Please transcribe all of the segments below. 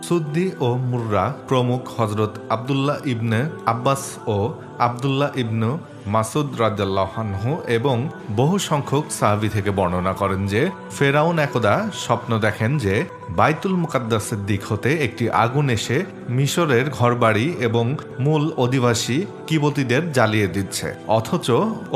সুদ্দি ও মুর্রা প্রমুখ হজরত আবদুল্লাহ ইবনে আব্বাস ও আবদুল্লাহ ইবনু মাসুদ রাদিয়াল্লাহু আনহু এবং বহু সংখ্যক সাহাবী থেকে বর্ণনা করেন যে ফেরাউন একদা স্বপ্ন দেখেন যে বাইতুল মুকাদ্দাসের দিক হতে একটি আগুন এসে মিশরের ঘরবাড়ি এবং মূল অধিবাসী কিবতীদের জ্বালিয়ে দিচ্ছে, অথচ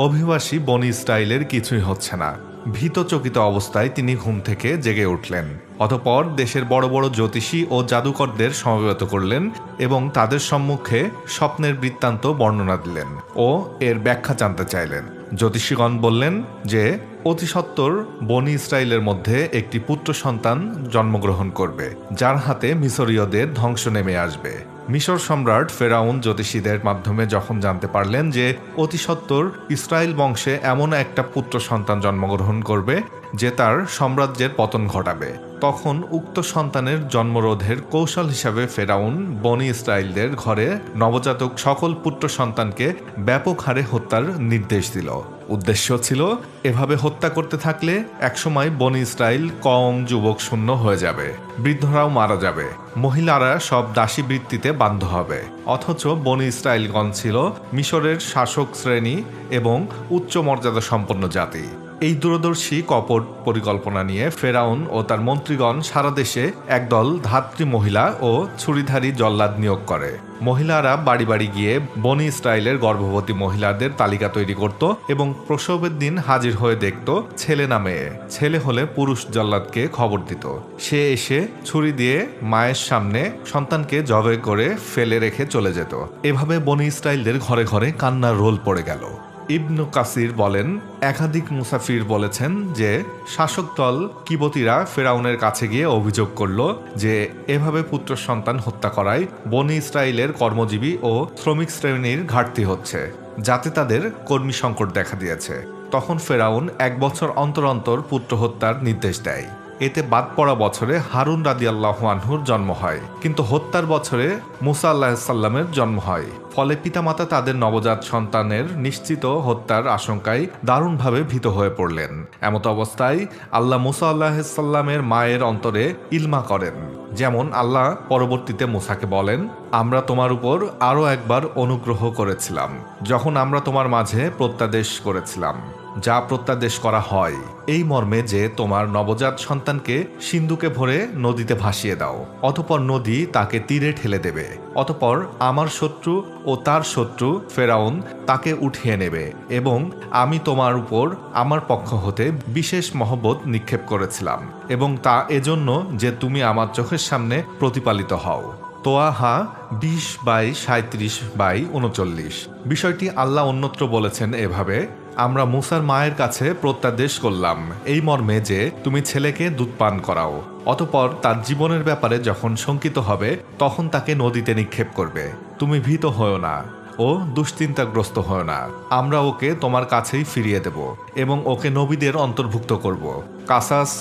অভিবাসী বনি ইসরাইলের কিছুই হচ্ছে না। ভীতচকিত অবস্থায় তিনি ঘুম থেকে জেগে উঠলেন। অতঃপর দেশের বড় বড় জ্যোতিষী ও জাদুকরদের সমবেত করলেন এবং তাদের সম্মুখে স্বপ্নের বৃত্তান্ত বর্ণনা দিলেন ও এর ব্যাখ্যা জানতে চাইলেন। জ্যোতিষীগণ বললেন যে অতি সত্বর বনি ইসরায়েলের মধ্যে একটি পুত্র সন্তান জন্মগ্রহণ করবে, যার হাতে মিশরীয়দের ধ্বংস নেমে আসবে। মিশর সম্রাট ফেরাউন জ্যোতিষীদের মাধ্যমে যখন জানতে পারলেন যে অতি সত্বর ইসরায়েল বংশে এমন একটা পুত্র সন্তান জন্মগ্রহণ করবে যে তার সাম্রাজ্যের পতন ঘটাবে, তখন উক্ত সন্তানের জন্মরোধের কৌশল হিসাবে ফেরাউন বনি ইসরায়েলদের ঘরে নবজাতক সকল পুত্র সন্তানকে ব্যাপক হারে হত্যার নির্দেশ দিল। উদ্দেশ্য ছিল এভাবে হত্যা করতে থাকলে একসময় বনি ইসরায়েল কম যুবক শূন্য হয়ে যাবে, বৃদ্ধরাও মারা যাবে, মহিলারা সব দাসী বৃত্তিতে বাধ্য হবে। অথচ বনি ইসরায়েলগণ ছিল মিশরের শাসক শ্রেণী এবং উচ্চ মর্যাদা সম্পন্ন জাতি। এই দূরদর্শী কপট পরিকল্পনা নিয়ে ফেরাউন ও তার মন্ত্রীগণ সারা দেশে একদল ধাত্রী মহিলা ও ছুরিধারী জল্লাদ নিয়োগ করে। মহিলারা বাড়ি বাড়ি গিয়ে বনি ইসরায়েলের গর্ভবতী মহিলাদের তালিকা তৈরি করত এবং প্রসবের দিন হাজির হয়ে দেখত ছেলে না মেয়ে। ছেলে হলে পুরুষ জল্লাদকে খবর দিত, সে এসে ছুরি দিয়ে মায়ের সামনে সন্তানকে জবাই করে ফেলে রেখে চলে যেত। এভাবে বনি ইসরায়েলদের ঘরে ঘরে কান্নার রোল পড়ে গেল। ইবনু কাসির বলেন, একাধিক মুসাফির বলেছেন যে শাসক দল কিবতীরা ফেরাউনের কাছে গিয়ে অভিযোগ করল যে এভাবে পুত্র সন্তান হত্যা করায় বনি ইসরায়েলের কর্মজীবী ও শ্রমিক শ্রেণীর ঘাটতি হচ্ছে, যাতে তাদের কর্মী সংকট দেখা দিয়েছে। তখন ফেরাউন 1 বছর অন্তর অন্তর পুত্র হত্যার নির্দেশ দেয়। এতে বাদ পড়া বছরে হারুন রাদিয়াল্লাহু আনহুর জন্ম হয়, কিন্তু হত্যার বছরে মুসা আলাইহিস সালামের জন্ম হয়। ফলে পিতামাতা তাদের নবজাত সন্তানের নিশ্চিত হত্যার আশঙ্কায় দারুণভাবে ভীত হয়ে পড়লেন। এমত অবস্থায় আল্লাহ মুসা আলাইহিস সালামের মায়ের অন্তরে ইলমা করেন। যেমন আল্লাহ পরবর্তীতে মুসাকে বলেন, আমরা তোমার উপর আরও একবার অনুগ্রহ করেছিলাম যখন আমরা তোমার মাঝে প্রত্যাদেশ করেছিলাম, যা প্রত্যাদেশ করা হয় এই মর্মে যে তোমার নবজাত সন্তানকে সিন্ধুকে ভরে নদীতে ভাসিয়ে দাও, অতঃপর নদী তাকে তীরে ঠেলে দেবে। অতঃপর আমার শত্রু ও তার শত্রু ফেরাউন তাকে উঠিয়ে নেবে এবং আমি তোমার উপর আমার পক্ষ হতে বিশেষ মহব্বত নিক্ষেপ করেছিলাম এবং তা এজন্য যে তুমি আমার চোখের সামনে প্রতিপালিত হও। তোয়াহা 20/37/39। বিষয়টি আল্লাহ অন্যত্র বলেছেন এভাবে, আমরা মুসার মায়ের কাছে প্রত্যাদেশ করলাম এই মর্মে যে তুমি ছেলেকে দুধ পান করাও, অতঃপর তার জীবনের ব্যাপারে যখন শঙ্কিত হবে তখন তাকে নদীতে নিক্ষেপ করবে। তুমি ভীত হও না ও দুশ্চিন্তাগ্রস্ত হও না, আমরা ওকে তোমার কাছেই ফিরিয়ে দেব এবং ওকে নবীদের অন্তর্ভুক্ত করব। কাসাস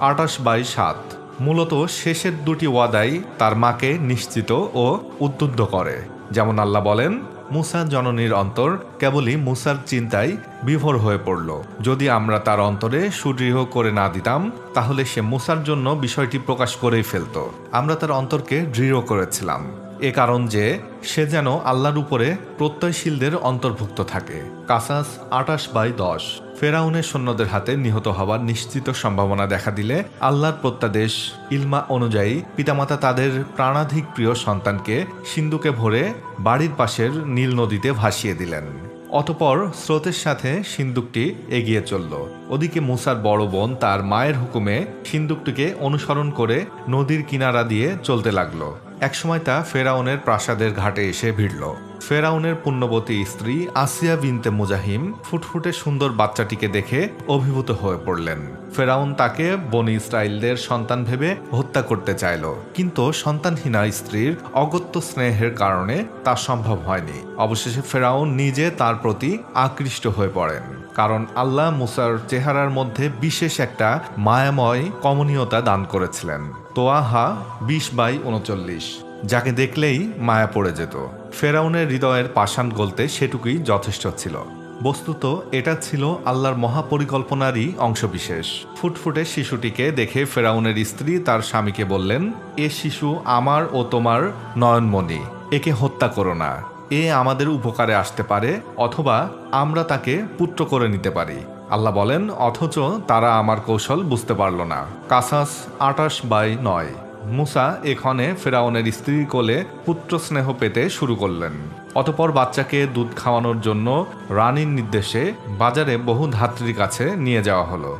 28/7। মূলত শেষের দুটি ওয়াদাই তার মাকে নিশ্চিত ও উদ্বুদ্ধ করে। যেমন আল্লাহ বলেন, মুসা জননীর অন্তর কেবলই মুসার চিন্তায় বিভোর হয়ে পড়ল। যদি আমরা তার অন্তরে সুদৃঢ় করে না দিতাম তাহলে সে মুসার জন্য বিষয়টি প্রকাশ করেই ফেলত। আমরা তার অন্তরকে দৃঢ় করেছিলাম এ কারণ যে সে যেন আল্লাহর উপরে প্রত্যয়শীলদের অন্তর্ভুক্ত থাকে। কাসাস 28/10। ফেরাউনের সৈন্যদের হাতে নিহত হওয়ার নিশ্চিত সম্ভাবনা দেখা দিলে আল্লাহর প্রত্যাদেশ ইলমা অনুযায়ী পিতামাতা তাদের প্রাণাধিক প্রিয় সন্তানকে সিন্ধুকে ভরে বাড়ির পাশের নীল নদীতে ভাসিয়ে দিলেন। অতঃপর স্রোতের সাথে সিন্দুকটি এগিয়ে চলল। ওদিকে মুসার বড় বোন তার মায়ের হুকুমে সিন্দুকটিকে অনুসরণ করে নদীর কিনারা দিয়ে চলতে লাগলো। একসময় তা ফেরাউনের প্রাসাদের ঘাটে এসে ভিড়ল। ফেরাউনের পুণ্যবতী স্ত্রী আসিয়া বিনতে মুজাহিম ফুটফুটে সুন্দর বাচ্চাটিকে দেখে অভিভূত হয়ে পড়লেন। ফেরাউন তাকে বনি ইসরায়েলদের সন্তান ভেবে হত্যা করতে চাইল, কিন্তু সন্তানহীনা স্ত্রীর অগত্য স্নেহের কারণে তা সম্ভব হয়নি। অবশেষে ফেরাউন নিজে তার প্রতি আকৃষ্ট হয়ে পড়েন, কারণ আল্লাহ মুসার চেহারার মধ্যে বিশেষ একটা মায়াময় কমনীয়তা দান করেছিলেন। তোয়াহা 20/39। যাকে দেখলেই মায়া পড়ে যেত। ফেরাউনের হৃদয়ের পাষাণ গলতে সেটুকুই যথেষ্ট ছিল। বস্তুত এটা ছিল আল্লাহর মহাপরিকল্পনারই অংশবিশেষ। ফুটফুটে শিশুটিকে দেখে ফেরাউনের স্ত্রী তার স্বামীকে বললেন, এ শিশু আমার ও তোমার নয়নমণি, একে হত্যা করো না। এ আমাদের উপকারে আসতে পারে, অথবা আমরা তাকে পুত্র করে নিতে পারি। আল্লাহ বলেন, অথচ তারা আমার কৌশল বুঝতে পারল না। কাসাস 28/9। মুসা এখানে ফেরাউনের স্ত্রীর কোলে পুত্র স্নেহ পেতে শুরু করলেন। অতপর বাচ্চাকে দুধ খাওয়ানোর জন্য রানীর নির্দেশে বাজারে বহু ধাত্রীর কাছে নিয়ে যাওয়া হলো,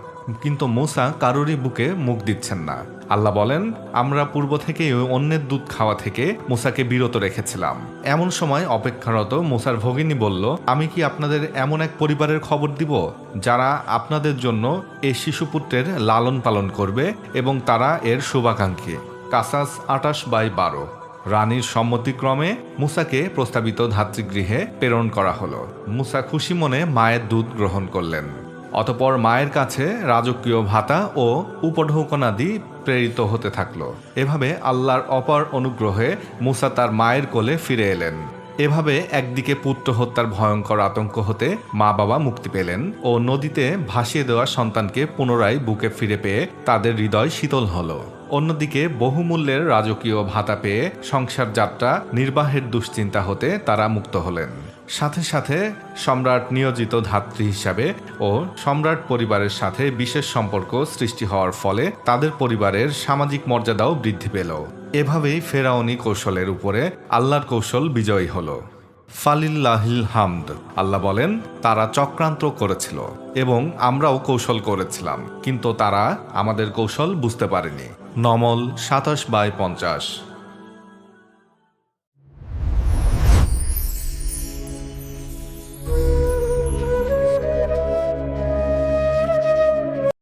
কিন্তু মুসা কারোরই বুকে মুখ দিচ্ছেন না। আল্লাহ বলেন, আমরা পূর্ব থেকেই অন্যের দুধ খাওয়া থেকে মুসাকে বিরত রেখেছিলাম। এমন সময় অপেক্ষারত মুসার ভগিনী বলল, আমি কি আপনাদের এমন এক পরিবারের খবর দিব যারা আপনাদের জন্য এই শিশুপুত্রের লালন পালন করবে এবং তারা এর শুভাকাঙ্ক্ষী। কাসাস 28/12। রানীর সম্মতিক্রমে মুসাকে প্রস্তাবিত ধাত্রীগৃহে প্রেরণ করা হলো। মুসা খুশি মনে মায়ের দুধ গ্রহণ করলেন। অতপর মায়ের কাছে রাজকীয় ভাতা ও উপঢৌকনাদি প্রেরিত হতে থাকল। এভাবে আল্লাহর অপার অনুগ্রহে মুসা তার মায়ের কোলে ফিরে এলেন। এভাবে একদিকে পুত্র হত্যার ভয়ঙ্কর আতঙ্ক হতে মা বাবা মুক্তি পেলেন ও নদীতে ভাসিয়ে দেওয়া সন্তানকে পুনরায় বুকে ফিরে পেয়ে তাদের হৃদয় শীতল হলো। অন্যদিকে বহুমূল্যের রাজকীয় ভাতা পেয়ে সংসার যাত্রা নির্বাহের দুশ্চিন্তা হতে তারা মুক্ত হলেন। সাথে সাথে সম্রাট নিয়োজিত ধাত্রী হিসাবে ও সম্রাট পরিবারের সাথে বিশেষ সম্পর্ক সৃষ্টি হওয়ার ফলে তাদের পরিবারের সামাজিক মর্যাদাও বৃদ্ধি পেল। এভাবেই ফেরাউনি কৌশলের উপরে আল্লাহর কৌশল বিজয়ী হলো। ফালিল্লাহিল হামদ। আল্লাহ বলেন, তারা চক্রান্ত করেছিল এবং আমরাও কৌশল করেছিলাম, কিন্তু তারা আমাদের কৌশল বুঝতে পারেনি। নমল 27/50।